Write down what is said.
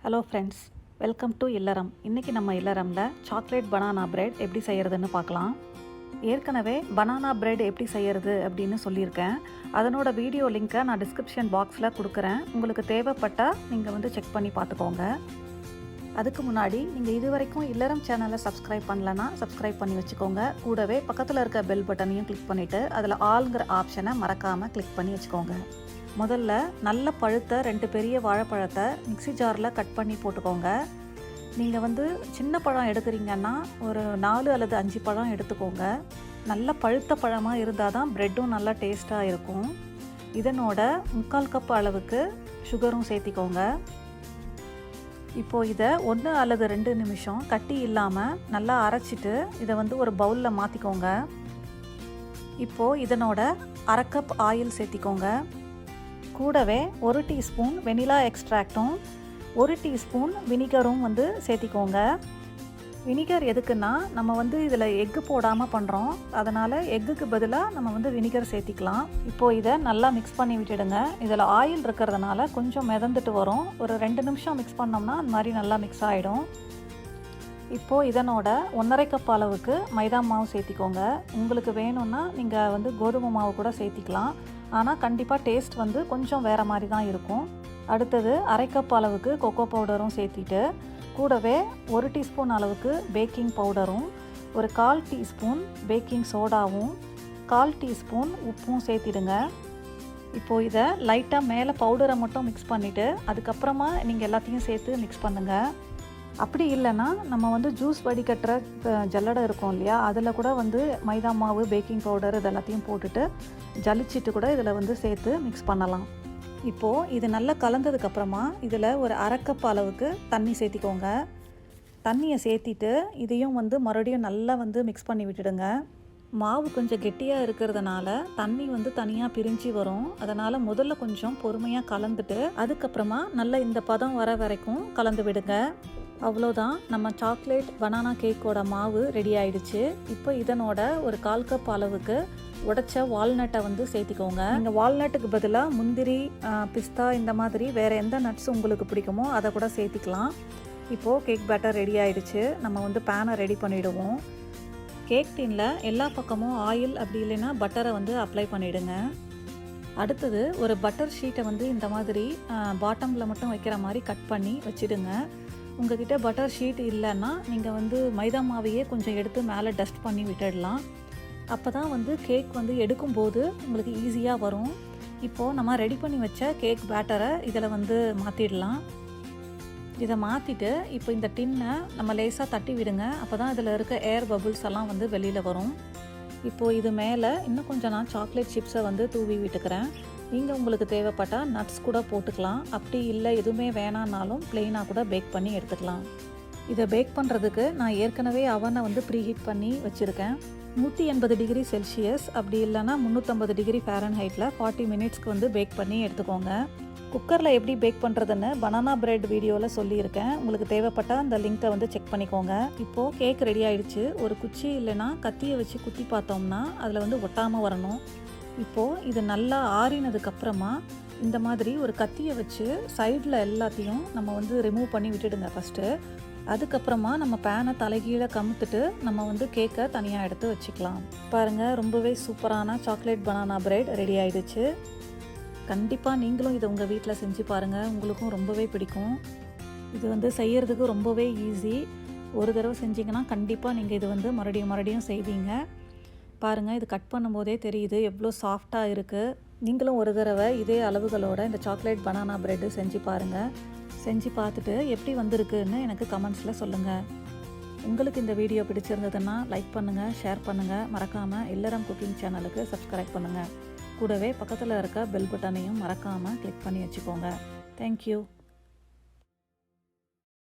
Hello friends, welcome to இல்லறம். இன்றைக்கி நம்ம இல்லறமில் சாக்லேட் பனானா பிரெட் எப்படி செய்கிறதுன்னு பார்க்கலாம். ஏற்கனவே பனானா பிரெட் எப்படி செய்கிறது அப்படின்னு சொல்லியிருக்கேன். அதனோட வீடியோ லிங்க்கை நான் டிஸ்கிரிப்ஷன் பாக்ஸில் கொடுக்குறேன். உங்களுக்கு தேவைப்பட்டால் நீங்கள் செக் பண்ணி பார்த்துக்கோங்க. அதுக்கு முன்னாடி நீங்கள் இது வரைக்கும் இல்லறம் சேனலை சப்ஸ்கிரைப் பண்ணலன்னா சப்ஸ்கிரைப் பண்ணி வச்சுக்கோங்க. கூடவே பக்கத்தில் இருக்க பெல் பட்டனையும் கிளிக் பண்ணிவிட்டு அதில் ஆல்ங்கிற ஆப்ஷனை மறக்காமல் கிளிக் பண்ணி வச்சுக்கோங்க. முதல்ல நல்ல பழுத்த 2 பெரிய வாழைப்பழத்தை மிக்ஸி ஜாரில் கட் பண்ணி போட்டுக்கோங்க. நீங்கள் சின்ன பழம் எடுக்கிறீங்கன்னா ஒரு 4 அல்லது 5 பழம் எடுத்துக்கோங்க. நல்ல பழுத்த பழமாக இருந்தால் தான் ப்ரெட்டும் நல்லா டேஸ்ட்டாக இருக்கும். இதனோட 3/4 கப் அளவுக்கு சுகரும் சேர்த்திக்கோங்க. இப்போது இதை 1 அல்லது 2 நிமிஷம் கட்டி இல்லாமல் நல்லா அரைச்சிட்டு இதை ஒரு பவுலில் மாற்றிக்கோங்க. இப்போது இதனோட 1/2 கப் ஆயில் சேர்த்திக்கோங்க. கூடவே 1 டீஸ்பூன் வெனிலா எக்ஸ்ட்ராக்டும் 1 டீஸ்பூன் வினிகரும் சேர்த்திக்கோங்க. வினிகர் எதுக்குன்னா நம்ம இதில் எக்கு போடாமல் பண்ணுறோம். அதனால் எக்குக்கு பதிலாக நம்ம வினிகர் சேர்த்திக்கலாம். இப்போது இதை நல்லா மிக்ஸ் பண்ணி விட்டுடுங்க. இதில் ஆயில் இருக்கிறதுனால கொஞ்சம் மிதந்துட்டு வரும். ஒரு 2 நிமிஷம் மிக்ஸ் பண்ணோம்னா அந்த மாதிரி நல்லா மிக்ஸ் ஆகிடும். இப்போது இதனோட 1/2 கப் அளவுக்கு மைதா மாவு சேர்த்திக்கோங்க. உங்களுக்கு வேணும்னா நீங்கள் கோதுமை மாவு கூட சேர்த்திக்கலாம். ஆனால் கண்டிப்பாக டேஸ்ட் கொஞ்சம் வேறு மாதிரி தான் இருக்கும். அடுத்தது 1/2 கப் அளவுக்கு கொக்கோ பவுடரும் சேர்த்திட்டு கூடவே 1 டீஸ்பூன் அளவுக்கு பேக்கிங் பவுடரும், ஒரு 1/4 டீஸ்பூன் பேக்கிங் சோடாவும், 1/4 டீஸ்பூன் உப்பும் சேர்த்திடுங்க. இப்போது இதை லைட்டாக மேலே பவுடரை மட்டும் மிக்ஸ் பண்ணிவிட்டு அதுக்கப்புறமா நீங்கள் எல்லாத்தையும் சேர்த்து மிக்ஸ் பண்ணுங்கள். அப்படி இல்லைன்னா நம்ம ஜூஸ் வடிகட்டுற ஜல்லடை இருக்கும் இல்லையா, அதில் கூட மைதா மாவு, பேக்கிங் பவுடர் இதெல்லாத்தையும் போட்டுட்டு ஜலிச்சிட்டு கூட இதில் சேர்த்து மிக்ஸ் பண்ணலாம். இப்போது இது நல்லா கலந்ததுக்கப்புறமா இதில் ஒரு 1/2 கப் அளவுக்கு தண்ணி சேர்த்திக்கோங்க. தண்ணியை சேர்த்திட்டு இதையும் மறுபடியும் நல்லா மிக்ஸ் பண்ணி விட்டுடுங்க. மாவு கொஞ்சம் கெட்டியாக இருக்கிறதுனால தண்ணி தனியாக பிரிஞ்சு வரும். அதனால் முதல்ல கொஞ்சம் பொறுமையாக கலந்துட்டு அதுக்கப்புறமா நல்லா இந்த பதம் வர வரைக்கும் கலந்து விடுங்க. அவ்வளோதான், நம்ம சாக்லேட் பனானா கேக்கோட மாவு ரெடி ஆயிடுச்சு. இப்போ இதனோட ஒரு 1/4 கப் அளவுக்கு உடைச்ச வால்நட்டை சேர்த்திக்கோங்க. நீங்கள் வால்நட்டுக்கு பதிலாக முந்திரி, பிஸ்தா இந்த மாதிரி வேறு எந்த நட்ஸ் உங்களுக்கு பிடிக்குமோ அதை கூட சேர்த்திக்கலாம். இப்போது கேக் பேட்டர் ரெடி ஆயிடுச்சு. நம்ம பேனை ரெடி பண்ணிவிடுவோம். கேக் டின்னில் எல்லா பக்கமும் ஆயில் அப்படி இல்லைன்னா பட்டரை அப்ளை பண்ணிவிடுங்க. அடுத்தது ஒரு பட்டர் ஷீட்டை இந்த மாதிரி பாட்டமில் மட்டும் வைக்கிற மாதிரி கட் பண்ணி வச்சுடுங்க. உங்கள்கிட்ட பட்டர் ஷீட் இல்லைன்னா நீங்கள் மைதா மாவையே கொஞ்சம் எடுத்து மேலே டஸ்ட் பண்ணி விட்டுடலாம். அப்போ தான் கேக் எடுக்கும்போது உங்களுக்கு ஈஸியாக வரும். இப்போது நம்ம ரெடி பண்ணி வச்ச கேக் பேட்டரை இதில் மாற்றிடலாம். இதை மாற்றிட்டு இப்போ இந்த டின்னை நம்ம லேசாக தட்டி விடுங்க. அப்போ தான் இதில் இருக்க ஏர் பபுள்ஸ் எல்லாம் வெளியில் வரும். இப்போது இது மேலே இன்னும் கொஞ்சம் நான் சாக்லேட் சிப்ஸை தூவி விட்டுக்கிறேன். நீங்கள் உங்களுக்கு தேவைப்பட்டால் நட்ஸ் கூட போட்டுக்கலாம். அப்படி இல்லை எதுவுமே வேணான்னாலும் ப்ளெயினாக கூட பேக் பண்ணி எடுத்துக்கலாம். இதை பேக் பண்ணுறதுக்கு நான் ஏற்கனவே அவனை ப்ரீஹீட் பண்ணி வச்சுருக்கேன். 180 டிகிரி செல்சியஸ் அப்படி இல்லைன்னா 350 டிகிரி ஃபாரன்ஹைட்டில் 40 மினிட்ஸ்க்கு பேக் பண்ணி எடுத்துக்கோங்க. குக்கரில் எப்படி பேக் பண்ணுறதுன்னு பனானா பிரெட் வீடியோவில் சொல்லியிருக்கேன். உங்களுக்கு தேவைப்பட்டால் அந்த லிங்க்கை செக் பண்ணிக்கோங்க. இப்போது கேக் ரெடி ஆகிடுச்சு. ஒரு குச்சி இல்லைன்னா கத்தியை வச்சு குத்தி பார்த்தோம்னா அதில் ஒட்டாமல் வரணும். இப்போது இது நல்லா ஆறினதுக்கப்புறமா இந்த மாதிரி ஒரு கத்தியை வச்சு சைடில் எல்லாத்தையும் நம்ம ரிமூவ் பண்ணி விட்டுடுங்க ஃபஸ்ட்டு. அதுக்கப்புறமா நம்ம பேனை தலைகீழே கமுத்துட்டு நம்ம கேக்கை தனியாக எடுத்து வச்சுக்கலாம். பாருங்கள், ரொம்பவே சூப்பரான சாக்லேட் பனானா பிரெட் ரெடி ஆகிடுச்சு. கண்டிப்பாக நீங்களும் இதை உங்கள் வீட்டில் செஞ்சு பாருங்கள். உங்களுக்கும் ரொம்பவே பிடிக்கும். இது செய்கிறதுக்கு ரொம்பவே ஈஸி. ஒரு தடவை செஞ்சிங்கன்னா கண்டிப்பாக நீங்கள் இது மறுபடியும் செய்வீங்க. பாருங்கள், இது கட் பண்ணும்போதே தெரியுது எவ்வளோ சாஃப்டாக இருக்குது. நீங்களும் ஒரு தடவை இதே அளவுகளோட இந்த சாக்லேட் பனானா பிரெட்டு செஞ்சு பாருங்கள். செஞ்சு பார்த்துட்டு எப்படி வந்திருக்குன்னு எனக்கு கமெண்ட்ஸில் சொல்லுங்கள். உங்களுக்கு இந்த வீடியோ பிடிச்சிருந்ததுன்னா லைக் பண்ணுங்கள், ஷேர் பண்ணுங்கள். மறக்காமல் இல்லறம் குக்கிங் சேனலுக்கு சப்ஸ்கிரைப் பண்ணுங்கள். கூடவே பக்கத்தில் இருக்க பெல் பட்டனையும் மறக்காமல் கிளிக் பண்ணி வச்சுக்கோங்க. தேங்க்யூ.